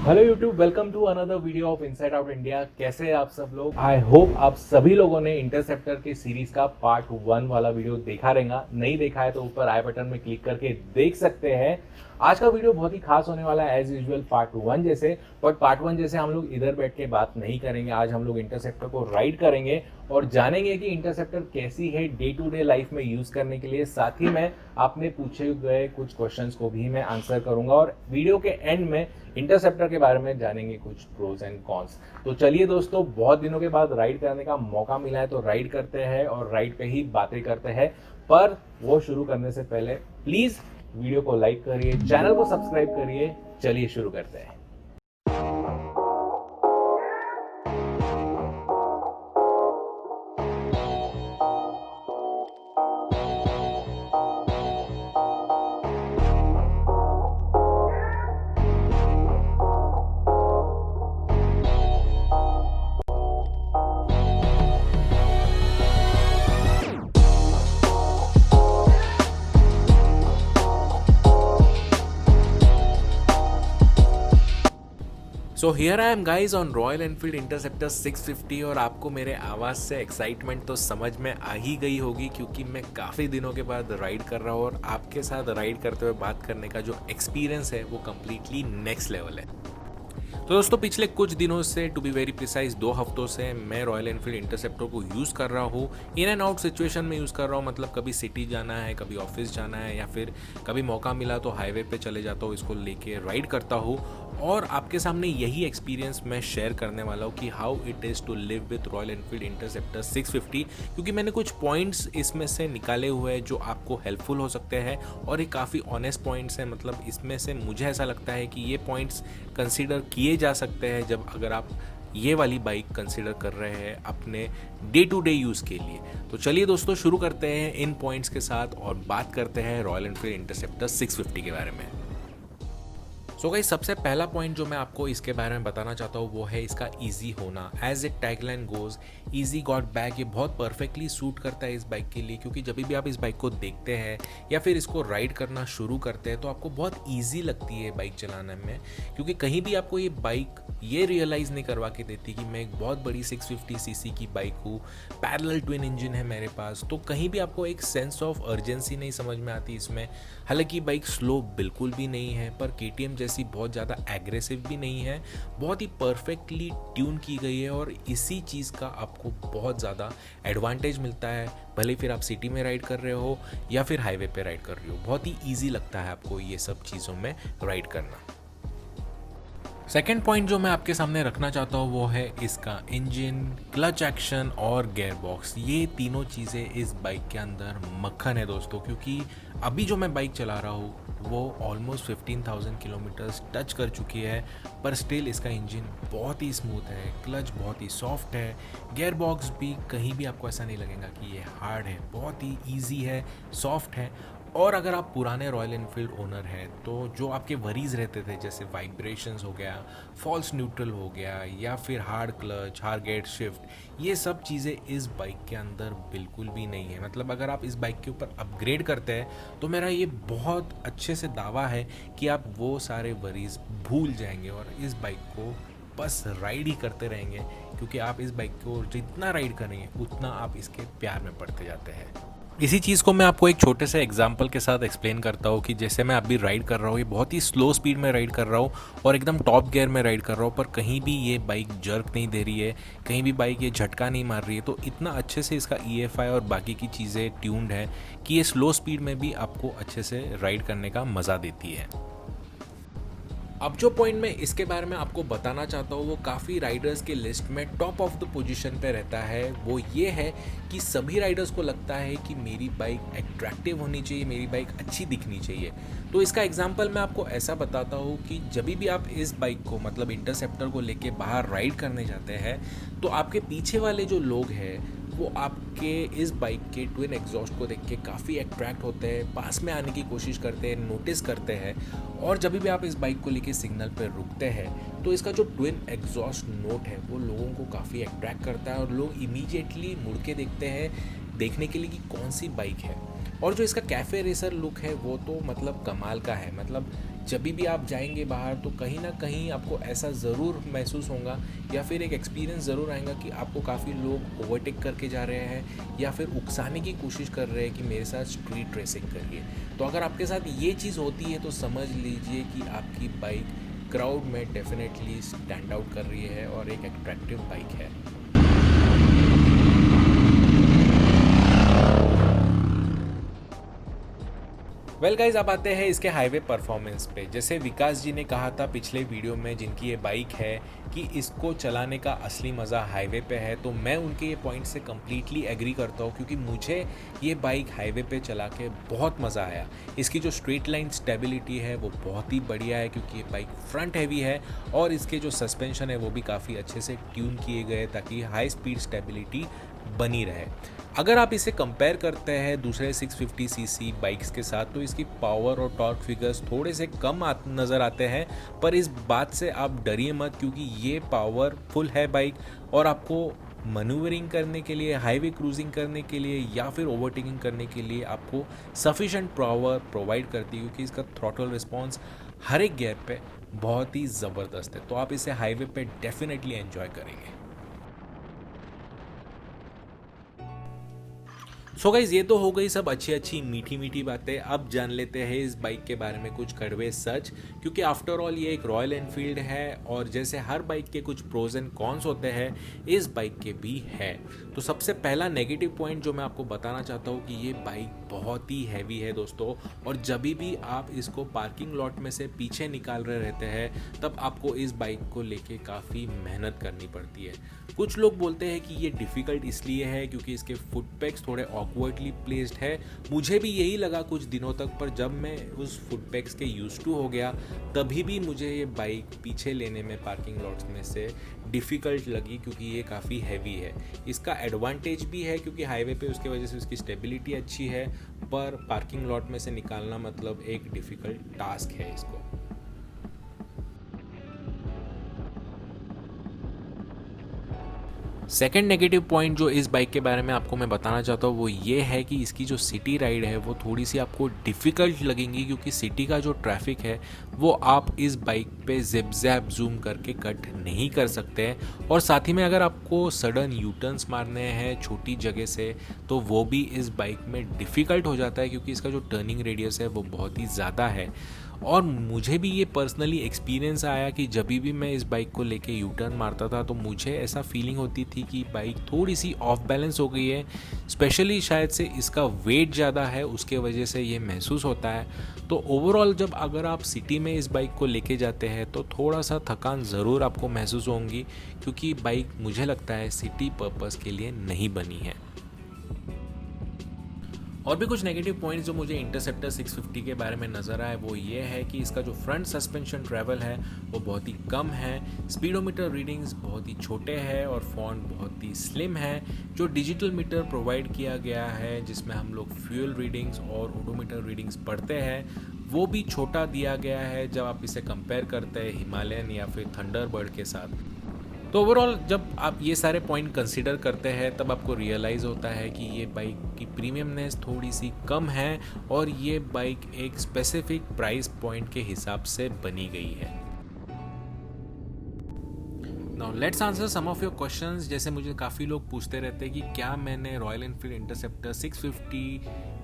Hello YouTube, welcome to another video of inside out India. कैसे हैं आप सब लोग? आई होप आप सभी लोगों ने इंटरसेप्टर के सीरीज का पार्ट 1 वाला वीडियो देखा रहेगा। नहीं देखा है तो ऊपर आई बटन में क्लिक करके देख सकते हैं। आज का वीडियो बहुत ही खास होने वाला है, एज यूजुअल पार्ट 1 जैसे। बट पार्ट 1 जैसे हम लोग इधर बैठ के बात नहीं करेंगे। आज हम लोग इंटरसेप्टर को राइड करेंगे और जानेंगे कि इंटरसेप्टर कैसी है डे टू डे लाइफ में यूज करने के लिए। साथ ही मैं आपने पूछे गए कुछ क्वेश्चंस को भी मैं आंसर करूंगा और वीडियो के एंड में इंटरसेप्टर के बारे में जानेंगे कुछ प्रोज एंड कॉन्स। तो चलिए दोस्तों, बहुत दिनों के बाद राइड करने का मौका मिला है तो राइड करते हैं और राइड पे ही बातें करते हैं। पर वो शुरू करने से पहले प्लीज वीडियो को लाइक करिए, चैनल को सब्सक्राइब करिए। चलिए शुरू करते हैं। So here I am guys on royal Enfield Interceptor 650 और आपको मेरे आवाज़ से एक्साइटमेंट तो समझ में आ ही गई होगी क्योंकि मैं काफ़ी दिनों के बाद राइड कर रहा हूँ और आपके साथ राइड करते हुए बात करने का जो एक्सपीरियंस है वो कम्प्लीटली नेक्स्ट लेवल है। तो दोस्तों, पिछले कुछ दिनों से, टू बी वेरी प्रिसाइज 2 हफ्तों से मैं रॉयल एनफील्ड इंटरसेप्टर को यूज़ कर रहा हूँ। इन एंड आउट सिचुएशन में यूज़ कर रहा हूँ, मतलब कभी सिटी जाना है, कभी ऑफिस जाना है, या फिर कभी मौका मिला तो हाईवे पे चले जाता हूँ, इसको लेके राइड करता हूँ। और आपके सामने यही एक्सपीरियंस मैं शेयर करने वाला हूँ कि how it is to live with Royal Enfield Interceptor 650, क्योंकि मैंने कुछ पॉइंट्स इसमें से निकाले हुए हैं जो आपको हेल्पफुल हो सकते हैं और ये काफ़ी ऑनेस्ट पॉइंट्स हैं। मतलब इसमें से मुझे ऐसा लगता है कि ये पॉइंट्स कंसीडर किए जा सकते हैं जब अगर आप ये वाली बाइक कंसीडर कर रहे हैं अपने डे टू डे यूज़ के लिए। तो चलिए दोस्तों, शुरू करते हैं इन पॉइंट्स के साथ और बात करते हैं रॉयल एनफील्ड इंटरसेप्टर 650 के बारे में। सो गाइस, सबसे पहला पॉइंट जो मैं आपको इसके बारे में बताना चाहता हूँ वो है इसका ईजी होना। As it tagline goes, easy got back, ये बहुत परफेक्टली सूट करता है इस बाइक के लिए, क्योंकि जब भी आप इस बाइक को देखते हैं या फिर इसको राइड करना शुरू करते हैं तो आपको बहुत ईजी लगती है बाइक चलाने में, क्योंकि कहीं भी आपको ये बाइक ये रियलाइज़ नहीं करवा के देती कि मैं एक बहुत बड़ी 650 सीसी की बाइक हूँ, पैरेलल ट्विन इंजन है मेरे पास। तो कहीं भी आपको एक सेंस ऑफ अर्जेंसी नहीं समझ में आती इसमें। हालांकि बाइक स्लो बिल्कुल भी नहीं है, पर KTM जैसी बहुत ज़्यादा एग्रेसिव भी नहीं है, बहुत ही परफेक्टली ट्यून की गई है और इसी चीज़ का आपको बहुत ज़्यादा एडवांटेज मिलता है। भले फिर आप सिटी में राइड कर रहे हो या फिर हाईवे पे राइड कर रहे हो, बहुत ही ईजी लगता है आपको ये सब चीज़ों में राइड करना। सेकेंड पॉइंट जो मैं आपके सामने रखना चाहता हूँ वो है इसका इंजन, क्लच एक्शन और गियर बॉक्स। ये तीनों चीज़ें इस बाइक के अंदर मक्खन है दोस्तों, क्योंकि अभी जो मैं बाइक चला रहा हूँ वो ऑलमोस्ट 15,000 किलोमीटर्स टच कर चुकी है, पर स्टिल इसका इंजन बहुत ही स्मूथ है, क्लच बहुत ही सॉफ्ट है, गियर बॉक्स भी कहीं भी आपको ऐसा नहीं लगेगा कि ये हार्ड है, बहुत ही ईजी है, सॉफ्ट है। और अगर आप पुराने रॉयल एनफील्ड ओनर हैं तो जो आपके वरीज़ रहते थे, जैसे वाइब्रेशंस हो गया, फॉल्स न्यूट्रल हो गया, या फिर hard clutch, hard gate shift, ये सब चीज़ें इस बाइक के अंदर बिल्कुल भी नहीं है। मतलब अगर आप इस बाइक के ऊपर अपग्रेड करते हैं तो मेरा ये बहुत अच्छे से दावा है कि आप वो सारे वरीज़ भूल जाएंगे और इस बाइक को बस राइड ही करते रहेंगे, क्योंकि आप इस बाइक को जितना राइड करेंगे उतना आप इसके प्यार में पड़ते जाते हैं। इसी चीज़ को मैं आपको एक छोटे से एग्जांपल के साथ एक्सप्लेन करता हूँ कि जैसे मैं अभी राइड कर रहा हूँ, ये बहुत ही स्लो स्पीड में राइड कर रहा हूँ और एकदम टॉप गियर में राइड कर रहा हूँ, पर कहीं भी ये बाइक जर्क नहीं दे रही है, कहीं भी बाइक ये झटका नहीं मार रही है। तो इतना अच्छे से इसका EFI और बाकी की चीज़ें ट्यून्ड है कि ये स्लो स्पीड में भी आपको अच्छे से राइड करने का मज़ा देती है। अब जो पॉइंट मैं इसके बारे में आपको बताना चाहता हूँ वो काफ़ी राइडर्स के लिस्ट में टॉप ऑफ द पोजीशन पे रहता है। वो ये है कि सभी राइडर्स को लगता है कि मेरी बाइक अट्रैक्टिव होनी चाहिए, मेरी बाइक अच्छी दिखनी चाहिए। तो इसका एग्जांपल मैं आपको ऐसा बताता हूँ कि जब भी आप इस बाइक को, मतलब इंटरसेप्टर को लेके बाहर राइड करने जाते हैं तो आपके पीछे वाले जो लोग हैं वो आपके इस बाइक के ट्विन एग्जॉस्ट को देख के काफ़ी अट्रैक्ट होते हैं, पास में आने की कोशिश करते हैं, नोटिस करते हैं। और जब भी आप इस बाइक को लेके सिग्नल पर रुकते हैं तो इसका जो ट्विन एग्जॉस्ट नोट है वो लोगों को काफ़ी अट्रैक्ट करता है और लोग इमीडिएटली मुड़ के देखते हैं देखने के लिए कि कौन सी बाइक है। और जो इसका कैफ़े रेसर लुक है वो तो मतलब कमाल का है। मतलब जब भी आप जाएंगे बाहर तो कहीं ना कहीं आपको ऐसा ज़रूर महसूस होगा या फिर एक एक्सपीरियंस ज़रूर आएगा कि आपको काफ़ी लोग ओवरटेक करके जा रहे हैं या फिर उकसाने की कोशिश कर रहे हैं कि मेरे साथ स्ट्रीट रेसिंग करिए। तो अगर आपके साथ ये चीज़ होती है तो समझ लीजिए कि आपकी बाइक क्राउड में डेफिनेटली स्टैंड आउट कर रही है और एक अट्रैक्टिव बाइक है। वेल गाइज, अब आते हैं इसके हाईवे परफॉर्मेंस पे। जैसे विकास जी ने कहा था पिछले वीडियो में जिनकी ये बाइक है कि इसको चलाने का असली मज़ा हाईवे पे है, तो मैं उनके ये पॉइंट से कम्प्लीटली एग्री करता हूँ क्योंकि मुझे ये बाइक हाईवे पे चला के बहुत मज़ा आया। इसकी जो स्ट्रेट लाइन स्टेबिलिटी है वो बहुत ही बढ़िया है क्योंकि ये बाइक फ्रंट हैवी है और इसके जो सस्पेंशन है वो भी काफ़ी अच्छे से ट्यून किए गए ताकि हाई स्पीड स्टेबिलिटी बनी रहे। अगर आप इसे कंपेयर करते हैं दूसरे 650 सीसी बाइक्स के साथ तो इसकी पावर और टॉर्क फिगर्स थोड़े से कम नज़र आते हैं, पर इस बात से आप डरिए मत क्योंकि ये पावरफुल है बाइक और आपको मनूवरिंग करने के लिए, हाईवे क्रूजिंग करने के लिए या फिर ओवरटेकिंग करने के लिए आपको सफिशेंट पावर प्रोवाइड करती है क्योंकि इसका थ्रॉटल रिस्पॉन्स हर एक गियर पे बहुत ही ज़बरदस्त है। तो आप इसे हाईवे पे डेफिनेटली एंजॉय करेंगे। सो गाइज, ये तो हो गई सब अच्छी अच्छी मीठी मीठी बातें। अब जान लेते हैं इस बाइक के बारे में कुछ कड़वे सच, क्योंकि आफ्टर ऑल ये एक रॉयल एनफील्ड है और जैसे हर बाइक के कुछ प्रोज एंड कॉन्स होते हैं इस बाइक के भी है। तो सबसे पहला नेगेटिव पॉइंट जो मैं आपको बताना चाहता हूँ कि ये बाइक बहुत ही हैवी है दोस्तों, और जब भी आप इसको पार्किंग लॉट में से पीछे निकाल रहे रहते हैं तब आपको इस बाइक को लेके काफ़ी मेहनत करनी पड़ती है। कुछ लोग बोलते हैं कि ये डिफ़िकल्ट इसलिए है क्योंकि इसके फुट पैक्स थोड़े ऑकवर्डली प्लेस्ड है। मुझे भी यही लगा कुछ दिनों तक, पर जब मैं उस फुट पैक्स के यूज टू हो गया तभी भी मुझे ये बाइक पीछे लेने में पार्किंग लॉट्स में से डिफ़िकल्ट लगी क्योंकि ये काफ़ी हैवी है। इसका एडवांटेज भी है क्योंकि हाईवे पे उसकी वजह से उसकी स्टेबिलिटी अच्छी है, पर पार्किंग लॉट में से निकालना मतलब एक डिफ़िकल्ट टास्क है इसको। सेकेंड नेगेटिव पॉइंट जो इस बाइक के बारे में आपको मैं बताना चाहता हूँ वो ये है कि इसकी जो सिटी राइड है वो थोड़ी सी आपको डिफ़िकल्ट लगेंगी क्योंकि सिटी का जो ट्रैफिक है वो आप इस बाइक पे जिप जैप जूम करके कट नहीं कर सकते हैं। और साथ ही में अगर आपको सडन यू टर्न्स मारने हैं छोटी जगह से तो वो भी इस बाइक में डिफ़िकल्ट हो जाता है क्योंकि इसका जो टर्निंग रेडियस है वो बहुत ही ज़्यादा है। और मुझे भी ये पर्सनली एक्सपीरियंस आया कि जब भी मैं इस बाइक को लेके यू टर्न मारता था तो मुझे ऐसा फीलिंग होती थी कि बाइक थोड़ी सी ऑफ बैलेंस हो गई है। स्पेशली शायद से इसका वेट ज़्यादा है उसके वजह से ये महसूस होता है। तो ओवरऑल जब अगर आप सिटी में इस बाइक को लेके जाते हैं तो थोड़ा सा थकान ज़रूर आपको महसूस होगी क्योंकि बाइक मुझे लगता है सिटी पर्पस के लिए नहीं बनी है। और भी कुछ नेगेटिव पॉइंट्स जो मुझे इंटरसेप्टर 650 के बारे में नज़र आए वो ये है कि इसका जो फ्रंट सस्पेंशन ट्रैवल है वो बहुत ही कम है, स्पीडोमीटर रीडिंग्स बहुत ही छोटे हैं और फ़ॉन्ट बहुत ही स्लिम है। जो डिजिटल मीटर प्रोवाइड किया गया है जिसमें हम लोग फ्यूल रीडिंग्स और ओडोमीटर रीडिंग्स पढ़ते हैं वो भी छोटा दिया गया है जब आप इसे कंपेयर करते हैं हिमालयन या फिर थंडरबर्ड के साथ। तो ओवरऑल जब आप ये सारे पॉइंट कंसीडर करते हैं तब आपको रियलाइज़ होता है कि ये बाइक की प्रीमियमनेस थोड़ी सी कम है और ये बाइक एक स्पेसिफिक प्राइस पॉइंट के हिसाब से बनी गई है। Now let's answer some of your questions. जैसे मुझे काफ़ी लोग पूछते रहते हैं कि क्या मैंने Royal Enfield Interceptor 650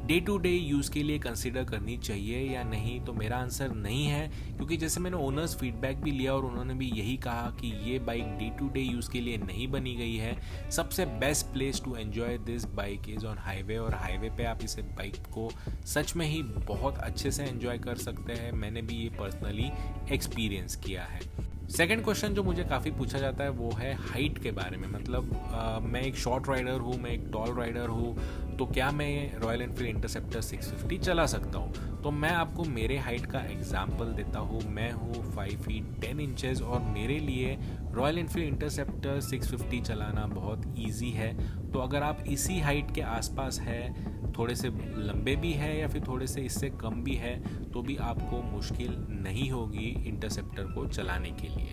day to day use के लिए कंसीडर करनी चाहिए या नहीं। तो मेरा आंसर नहीं है क्योंकि जैसे मैंने ओनर्स फीडबैक भी लिया और उन्होंने भी यही कहा कि ये bike day to day use के लिए नहीं बनी गई है। सबसे best place to enjoy this bike is on highway, और हाईवे पे आप इसे बाइक को सच में ही बहुत अच्छे से एन्जॉय कर सकते हैं। मैंने भी ये पर्सनली एक्सपीरियंस किया है। सेकेंड क्वेश्चन जो मुझे काफ़ी पूछा जाता है वो है हाइट के बारे में। मतलब मैं एक शॉर्ट राइडर हूँ, मैं एक टॉल राइडर हूँ, तो क्या मैं रॉयल एनफील्ड इंटरसेप्टर 650 चला सकता हूँ। तो मैं आपको मेरे हाइट का एग्जांपल देता हूँ। मैं हूँ 5 फीट 10 इंचेस और मेरे लिए रॉयल एनफील्ड इंटरसेप्टर 650 चलाना बहुत ईजी है। तो अगर आप इसी हाइट के आसपास है, थोड़े से लंबे भी है या फिर थोड़े से इससे कम भी है, तो भी आपको मुश्किल नहीं होगी इंटरसेप्टर को चलाने के लिए।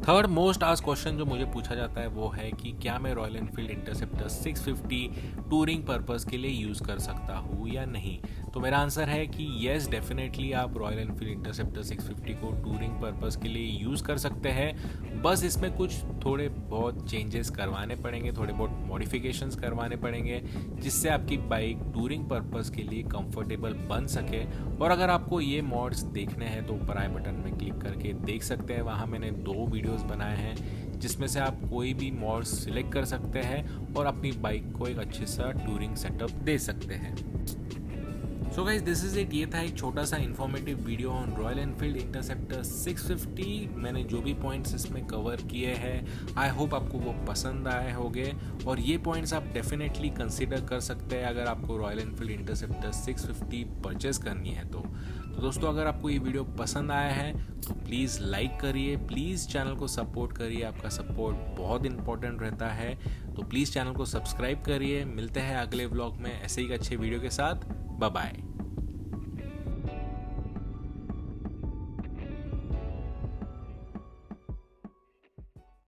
थर्ड मोस्ट आस्क्ड क्वेश्चन जो मुझे पूछा जाता है वो है कि क्या मैं royal Enfield Interceptor 650 touring purpose के लिए यूज़ कर सकता हूँ या नहीं। तो मेरा आंसर है कि येस, डेफिनेटली आप रॉयल एनफील्ड इंटरसेप्टर 650 को टूरिंग पर्पस के लिए यूज़ कर सकते हैं। बस इसमें कुछ थोड़े बहुत चेंजेस करवाने पड़ेंगे, थोड़े बहुत मॉडिफिकेशंस करवाने पड़ेंगे, जिससे आपकी बाइक टूरिंग पर्पस के लिए कंफर्टेबल बन सके। और अगर आपको ये मॉड्स देखने हैं तो ऊपर आई बटन में क्लिक करके देख सकते हैं, वहाँ मैंने 2 वीडियोस बनाए हैं जिसमें से आप कोई भी मॉड्स सिलेक्ट कर सकते हैं और अपनी बाइक को एक अच्छे सा टूरिंग सेटअप दे सकते हैं। So guys this is it. ये था एक छोटा सा informative video on royal Enfield Interceptor 650। मैंने जो भी पॉइंट्स इसमें कवर किए हैं, आई होप आपको वो पसंद आए होंगे और ये पॉइंट्स आप डेफिनेटली कंसिडर कर सकते हैं अगर आपको रॉयल एनफील्ड इंटरसेप्टर 650 परचेज करनी है तो दोस्तों अगर आपको ये वीडियो पसंद आया है तो प्लीज़ लाइक करिए, प्लीज़ चैनल को सपोर्ट करिए, आपका सपोर्ट बहुत इंपॉर्टेंट रहता है। तो प्लीज़ चैनल को सब्सक्राइब करिए। मिलते हैं अगले व्लॉग में ऐसे ही अच्छे वीडियो के साथ। Bye bye.